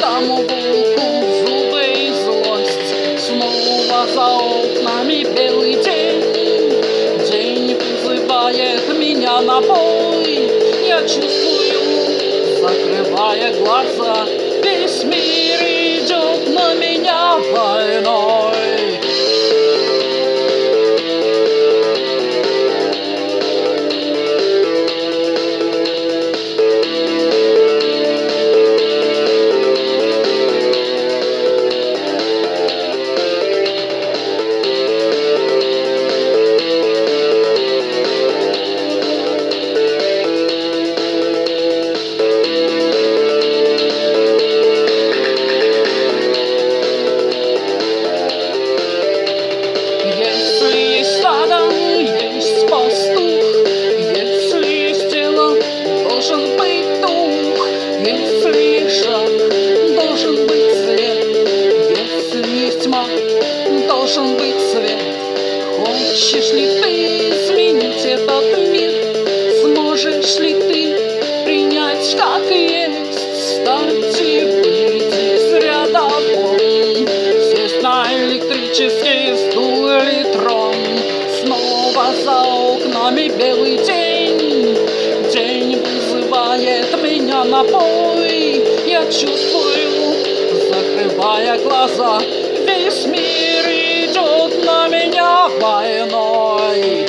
Там волку зубы и злость. Снова за окнами белый день. День вызывает меня на бой. Я чувствую, закрывая глаза, весь мир идет на меня войной. Есть пастух, если есть тело, должен быть дух, если есть шаг, должен быть свет, если есть тьма, должен быть свет. Хочешь ли ты изменить этот мир? Сможешь ли ты принять как есть? Стать и быть из ряда вон, сесть на электрический стул или трон. Снова за окнами белый день. День вызывает меня на бой. Я чувствую, закрывая глаза, весь мир идет на меня войной.